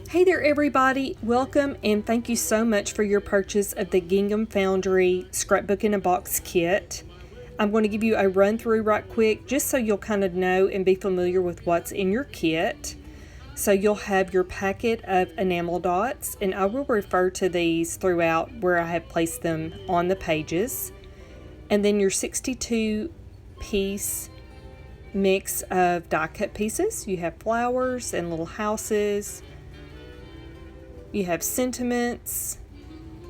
Hey there everybody, welcome and thank you so much for your purchase of the Gingham Foundry Scrapbook-in-a-Box kit. I'm going to give you a run through right quick just so you'll kind of know and be familiar with what's in your kit. So you'll have your packet of enamel dots, and I will refer to these throughout where I have placed them on the pages. And then your 62 piece mix of die cut pieces. You have flowers and little houses. You have sentiments,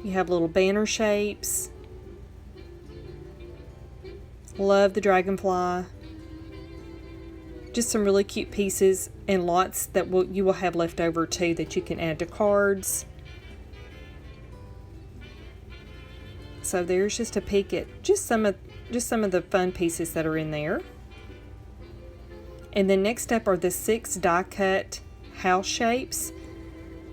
you have little banner shapes. Love the dragonfly. Just some really cute pieces and lots that you will have left over too that you can add to cards. So there's just a peek at just some of the fun pieces that are in there. And then next up are the 6 die cut house shapes.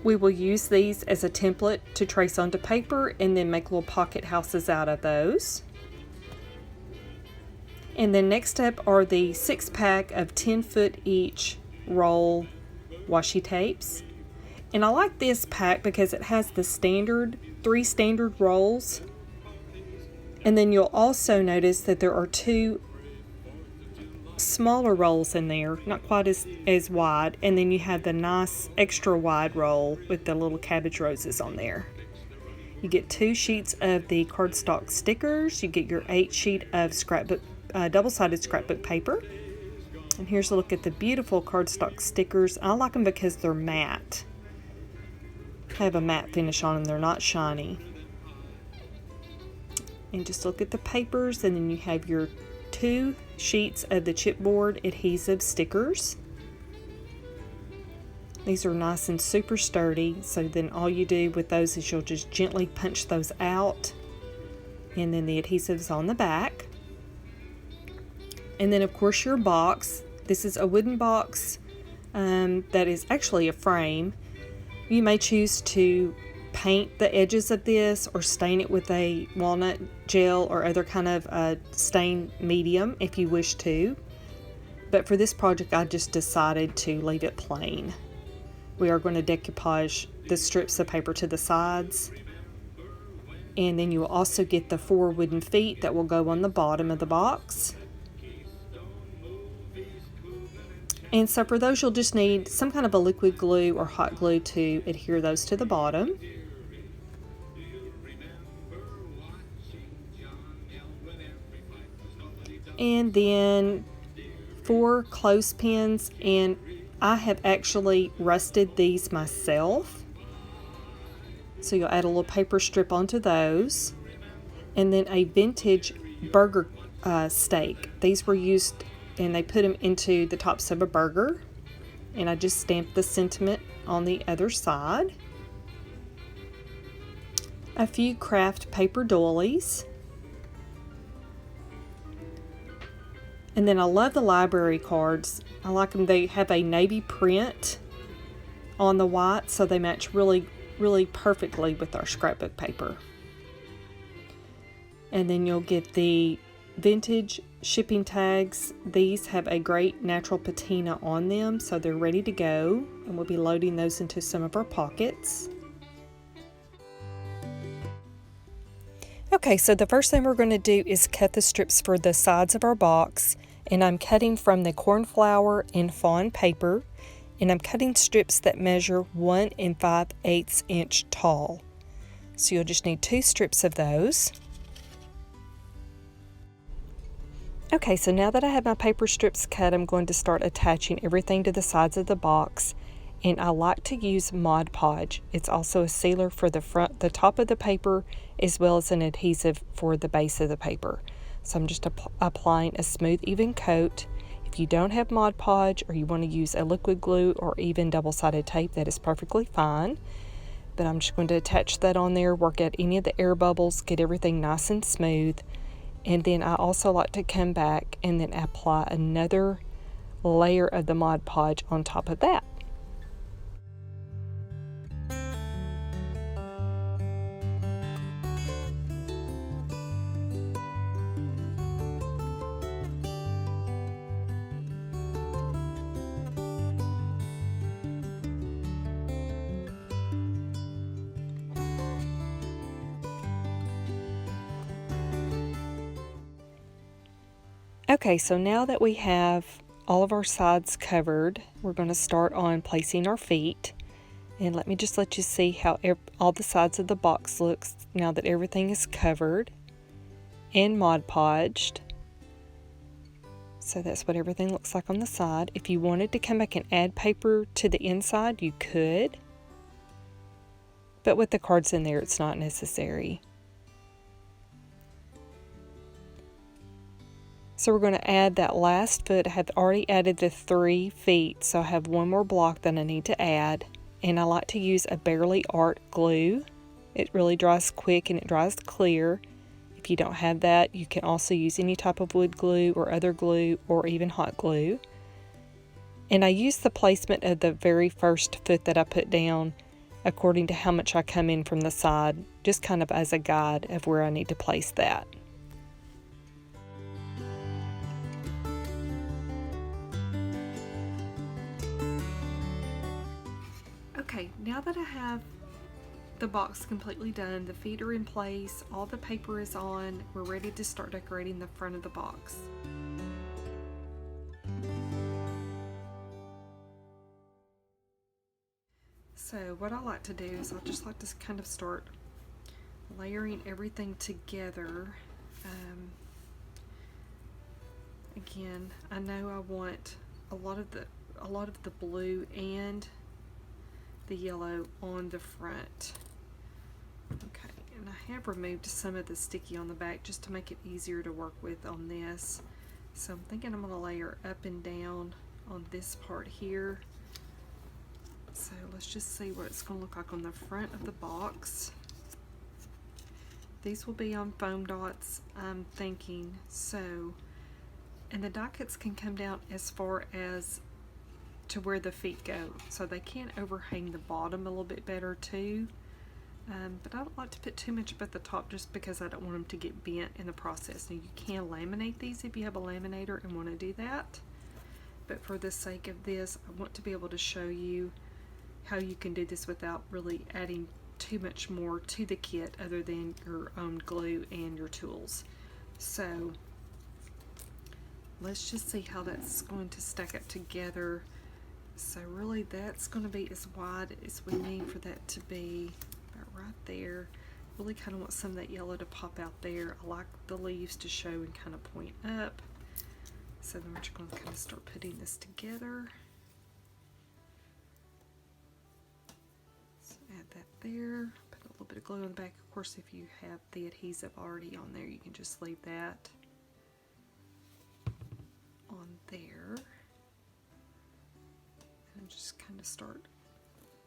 We will use these as a template to trace onto paper and then make little pocket houses out of those. And then next up are the 6-pack of 10-foot each roll washi tapes. And I like this pack because it has the standard 3 standard rolls. And then you'll also notice that there are 2 smaller rolls in there, not quite as wide, and then you have the nice extra wide roll with the little cabbage roses on there. You get 2 sheets of the cardstock stickers. You get your 8 sheet of scrapbook double-sided scrapbook paper. And here's a look at the beautiful cardstock stickers. I like them because they're matte. They have a matte finish on them. They're not shiny. And just look at the papers, and then you have your 2 sheets of the chipboard adhesive stickers. These are nice and super sturdy, so then all you do with those is you'll just gently punch those out, and then the adhesive's on the back. And then of course your box. This is a wooden box that is actually a frame. You may choose to paint the edges of this or stain it with a walnut gel or other kind of stain medium if you wish to. But for this project I just decided to leave it plain. We are going to decoupage the strips of paper to the sides. And then you will also get the 4 wooden feet that will go on the bottom of the box. And so for those you'll just need some kind of a liquid glue or hot glue to adhere those to the bottom. And then 4 clothespins, and I have actually rusted these myself. So you'll add a little paper strip onto those. And then a vintage burger stake. These were used, and they put them into the tops of a burger. And I just stamped the sentiment on the other side. A few craft paper doilies. And then I love the library cards. I like them. They have a navy print on the white, so they match really, really perfectly with our scrapbook paper. And then you'll get the vintage shipping tags. These have a great natural patina on them, so they're ready to go. And we'll be loading those into some of our pockets. Okay, so the first thing we're going to do is cut the strips for the sides of our box, and I'm cutting from the cornflower and fawn paper, and I'm cutting strips that measure 1 5/8 inch tall. So you'll just need 2 strips of those. Okay, so now that I have my paper strips cut, I'm going to start attaching everything to the sides of the box. And I like to use Mod Podge. It's also a sealer for the top of the paper, as well as an adhesive for the base of the paper. So I'm just applying a smooth, even coat. If you don't have Mod Podge, or you want to use a liquid glue or even double-sided tape, that is perfectly fine. But I'm just going to attach that on there, work out any of the air bubbles, get everything nice and smooth. And then I also like to come back and then apply another layer of the Mod Podge on top of that. Okay, so now that we have all of our sides covered, we're going to start on placing our feet. And let me just let you see how all the sides of the box looks now that everything is covered and Mod Podged. So that's what everything looks like on the side. If you wanted to come back and add paper to the inside, you could. But with the cards in there, it's not necessary. So we're going to add that last foot. I have already added the 3 feet, so I have one more block that I need to add. And I like to use a Barely Art glue. It really dries quick and it dries clear. If you don't have that, you can also use any type of wood glue or other glue or even hot glue. And I use the placement of the very first foot that I put down according to how much I come in from the side, just kind of as a guide of where I need to place that. Okay, now that I have the box completely done, the feet are in place, all the paper is on, we're ready to start decorating the front of the box. So what I like to do is I just like to kind of start layering everything together. Again, I know I want a lot of the blue and the yellow on the front. Okay, and I have removed some of the sticky on the back just to make it easier to work with on this. So I'm thinking I'm going to layer up and down on this part here. So let's just see what it's going to look like on the front of the box. These will be on foam dots, I'm thinking. So, and the die cuts can come down as far as to where the feet go, so they can overhang the bottom a little bit better too. But I don't like to put too much up at the top just because I don't want them to get bent in the process. Now you can laminate these if you have a laminator and want to do that, but for the sake of this, I want to be able to show you how you can do this without really adding too much more to the kit other than your own glue and your tools. So let's just see how that's going to stack up together. So really that's going to be as wide as we need for that to be, about right there. Really kind of want some of that yellow to pop out there. I like the leaves to show and kind of point up. So then we're just going to kind of start putting this together. So add that there. Put a little bit of glue on the back. Of course, if you have the adhesive already on there, you can just leave that on there. And just kind of start,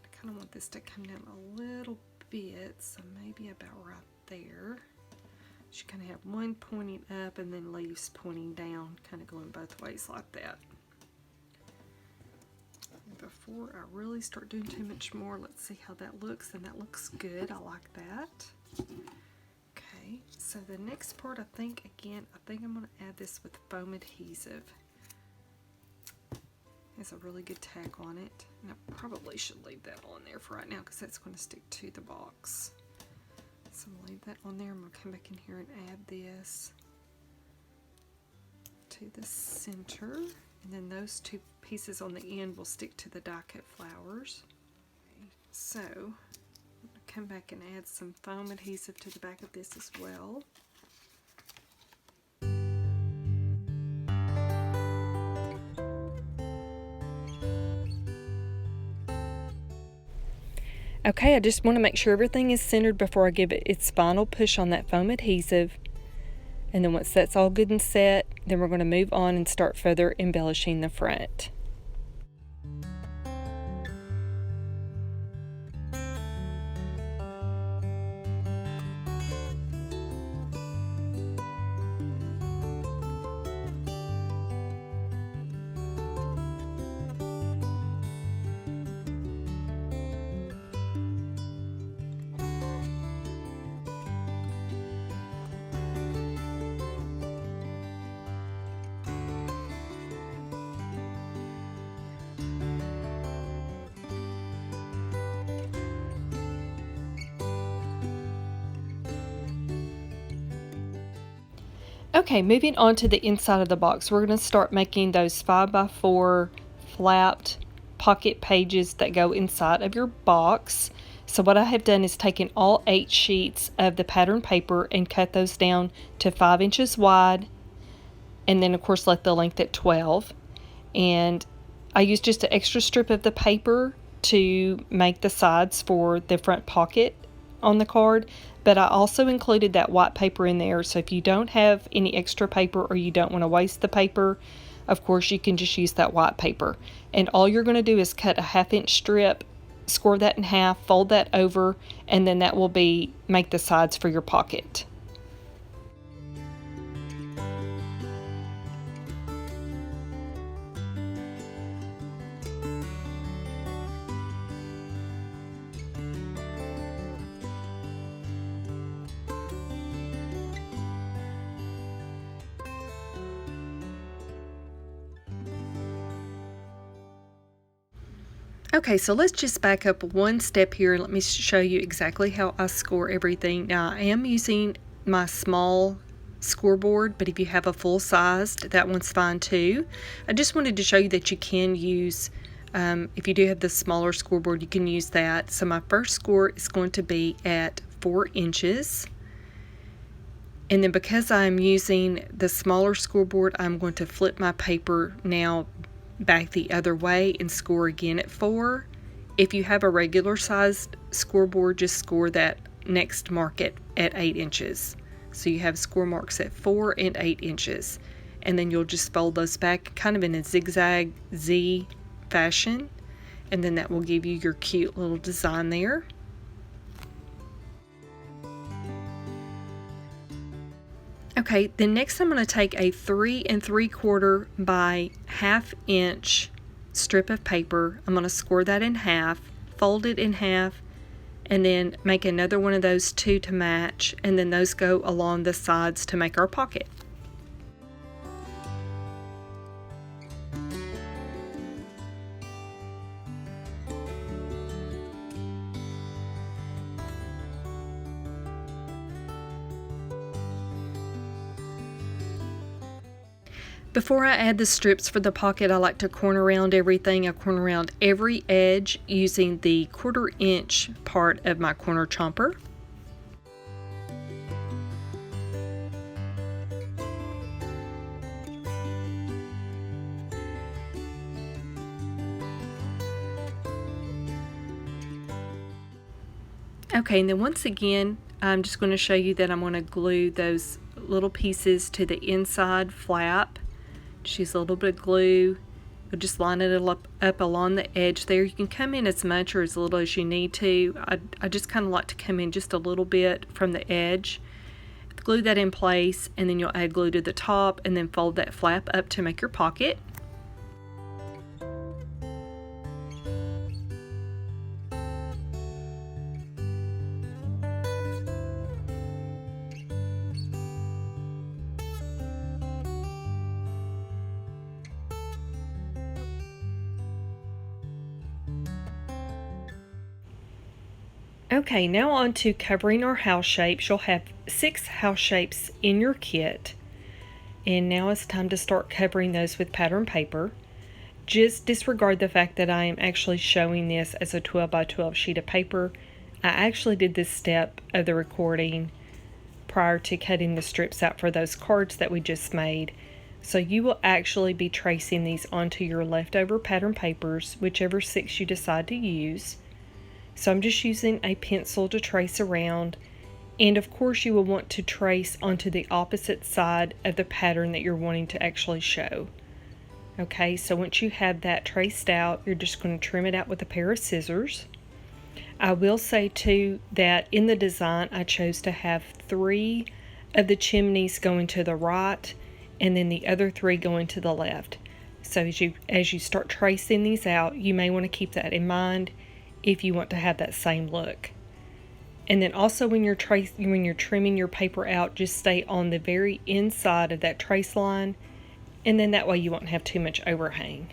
I kind of want this to come down a little bit, so maybe about right there. You kind of have one pointing up and then leaves pointing down, kind of going both ways like that. And before I really start doing too much more, let's see how that looks, and that looks good. I like that. Okay, so the next part, I think I'm going to add this with foam adhesive. It's a really good tack on it, and I probably should leave that on there for right now because that's going to stick to the box. So I'm going to leave that on there. I'm going to come back in here and add this to the center, and then those two pieces on the end will stick to the die cut flowers. Okay, so I'm going to come back and add some foam adhesive to the back of this as well. Okay, I just want to make sure everything is centered before I give it its final push on that foam adhesive. And then once that's all good and set, then we're going to move on and start further embellishing the front. Okay, moving on to the inside of the box, we're going to start making those 5x4 flapped pocket pages that go inside of your box. So what I have done is taken all 8 sheets of the pattern paper and cut those down to 5 inches wide, and then of course left the length at 12. And I used just an extra strip of the paper to make the sides for the front pocket on the card, but I also included that white paper in there, so if you don't have any extra paper or you don't want to waste the paper, of course you can just use that white paper. And all you're going to do is cut a 1/2 inch strip, score that in half, fold that over, and then that will make the sides for your pocket. Okay, so let's just back up one step here and let me show you exactly how I score everything. Now, I am using my small scoreboard, but if you have a full-sized, that one's fine too. I just wanted to show you that you can use, if you do have the smaller scoreboard, you can use that. So my first score is going to be at 4 inches. And then because I'm using the smaller scoreboard, I'm going to flip my paper now back the other way and score again at 4. If you have a regular sized scoreboard, just score that next mark at 8 inches. So you have score marks at 4 and 8 inches. And then you'll just fold those back kind of in a zigzag Z fashion. And then that will give you your cute little design there. Okay, then next I'm going to take a 3 3/4 by 1/2 inch strip of paper. I'm going to score that in half, fold it in half, and then make another one of those 2 to match, and then those go along the sides to make our pocket. Before I add the strips for the pocket, I like to corner around everything. I corner around every edge using the 1/4 inch part of my corner chomper. Okay, and then once again, I'm just going to show you that I'm going to glue those little pieces to the inside flap. Just use a little bit of glue. You'll just line it up along the edge there. You can come in as much or as little as you need to. I just kind of like to come in just a little bit from the edge. Glue that in place, and then you'll add glue to the top and then fold that flap up to make your pocket. Okay, now on to covering our house shapes. You'll have 6 house shapes in your kit. And now it's time to start covering those with pattern paper. Just disregard the fact that I am actually showing this as a 12 by 12 sheet of paper. I actually did this step of the recording prior to cutting the strips out for those cards that we just made. So you will actually be tracing these onto your leftover pattern papers, whichever 6 you decide to use. So I'm just using a pencil to trace around, and of course you will want to trace onto the opposite side of the pattern that you're wanting to actually show. Okay, so once you have that traced out, you're just going to trim it out with a pair of scissors. I will say too that in the design I chose to have 3 of the chimneys going to the right and then the other 3 going to the left. So as you start tracing these out, you may want to keep that in mind if you want to have that same look. And then also when you're trimming your paper out, just stay on the very inside of that trace line, and then that way you won't have too much overhang.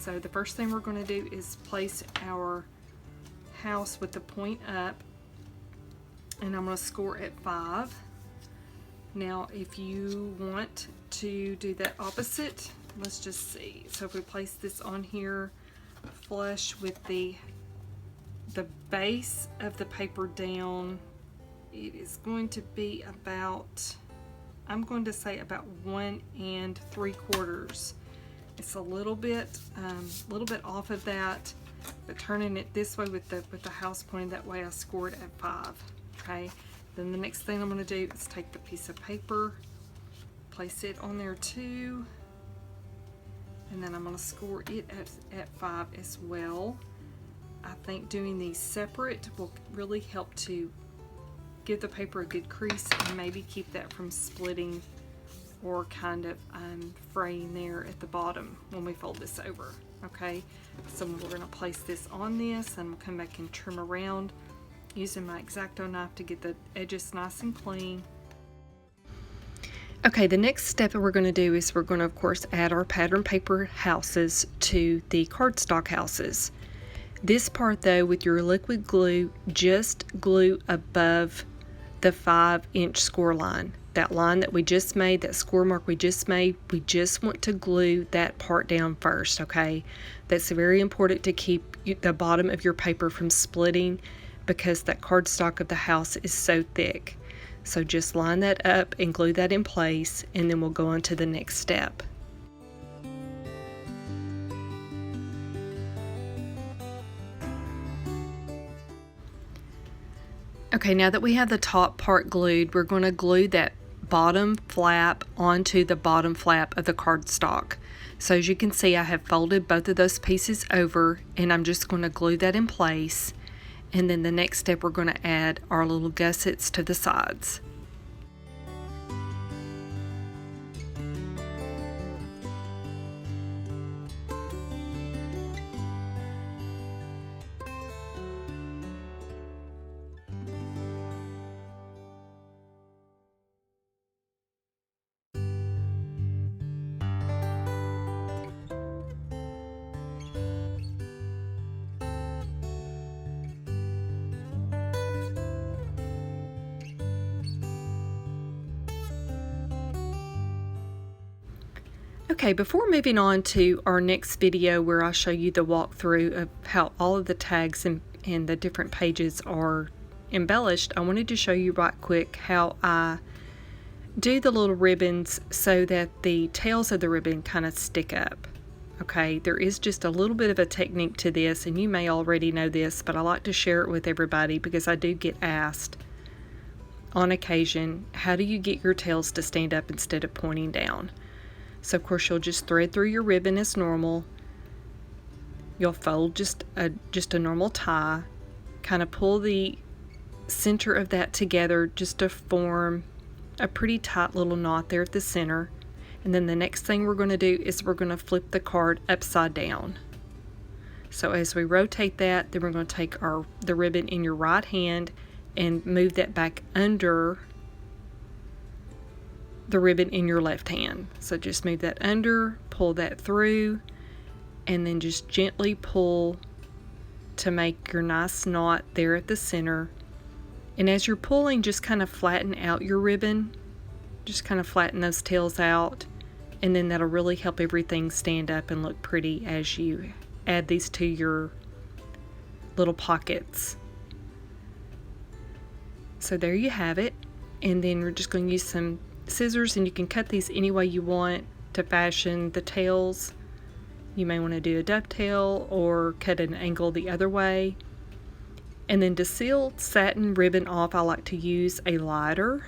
So the first thing we're going to do is place our house with the point up, and I'm going to score at 5. Now if you want to do the opposite, let's just see. So if we place this on here flush with the base of the paper down, it is going to be about, I'm going to say about 1 3/4. It's a little bit off of that, but turning it this way with the house pointed that way, I scored at 5. Okay. Then the next thing I'm going to do is take the piece of paper, place it on there too, and then I'm going to score it at 5 as well. I think doing these separate will really help to give the paper a good crease and maybe keep that from splitting or kind of fraying there at the bottom when we fold this over. Okay, so we're going to place this on this, and we'll come back and trim around using my X-Acto knife to get the edges nice and clean. Okay, the next step that we're going to do is we're going to, of course, add our pattern paper houses to the cardstock houses. This part, though, with your liquid glue, just glue above the 5-inch score line. That line that we just made, that score mark we just made, we just want to glue that part down first, okay? That's very important to keep the bottom of your paper from splitting, because that cardstock of the house is so thick. So just line that up and glue that in place, and then we'll go on to the next step. Okay, now that we have the top part glued, we're going to glue that bottom flap onto the bottom flap of the cardstock. So as you can see, I have folded both of those pieces over, and I'm just going to glue that in place. And then the next step, we're going to add our little gussets to the sides. Okay, before moving on to our next video where I'll show you the walkthrough of how all of the tags and the different pages are embellished, I wanted to show you right quick how I do the little ribbons so that the tails of the ribbon kind of stick up. Okay, there is just a little bit of a technique to this, and you may already know this, but I like to share it with everybody because I do get asked on occasion, how do you get your tails to stand up instead of pointing down? So of course you'll just thread through your ribbon as normal. You'll fold just a normal tie, kind of pull the center of that together just to form a pretty tight little knot there at the center. And then the next thing we're going to do is we're going to flip the card upside down. So as we rotate that, then we're going to take the ribbon in your right hand and move that back under the ribbon in your left hand. So just move that under, pull that through, and then just gently pull to make your nice knot there at the center. And as you're pulling, just kind of flatten out your ribbon. Just kind of flatten those tails out, and then that'll really help everything stand up and look pretty as you add these to your little pockets. So there you have it. And then we're just going to use some scissors, and you can cut these any way you want to fashion the tails. You may want to do a dovetail or cut an angle the other way. And then to seal satin ribbon off, I like to use a lighter.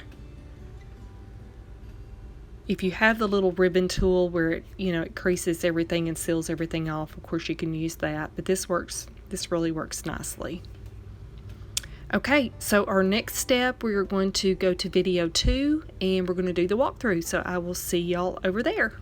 If you have the little ribbon tool where it creases everything and seals everything off, of course you can use that, but this really works nicely. Okay, so our next step, we're going to go to video 2, and we're going to do the walkthrough. So I will see y'all over there.